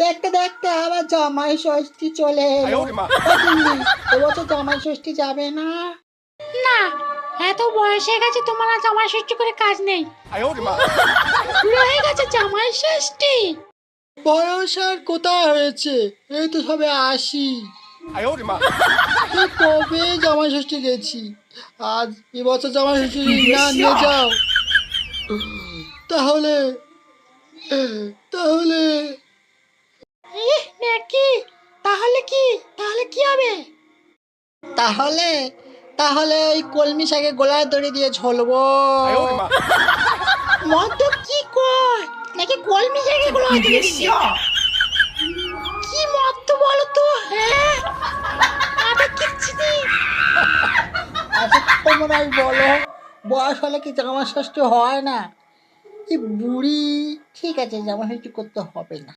দেখতে দেখতে আবার জামাই ষষ্ঠী চলে এলো। ও গিন্নি, এবছর জামাই ষষ্ঠী যাবে না? না, এত বয়স হয়ে গেছে, তোমার আর জামাই ষষ্ঠী করে কাজ নেই। শুরু হয়ে গেছে জামাই ষষ্ঠী। বয়স আর কোথায় হয়েছে, এই তো সবে 80। কবে জামাই ষষ্ঠী গেছি, আজ এবছর জামাই ষষ্ঠী না নিয়ে যাও। তাহলে তাহলে নাকি তাহলে কি, তাহলে কি হবে? তাহলে তাহলে ওই কলমি শাকে গোলায় দড়ি দিয়ে ঝোলবো। মদ কি কয়, নাকি কলমি জায়গায় গুলো কি মত তো বলো তো। হ্যাঁ, আমি কিচ্ছু নেই। আচ্ছা তোমরাই বলো, বয়স হলে কি জামাই ষষ্ঠী হয় না? এই বুড়ি, ঠিক আছে জামাই ষষ্ঠী করতে হবে না।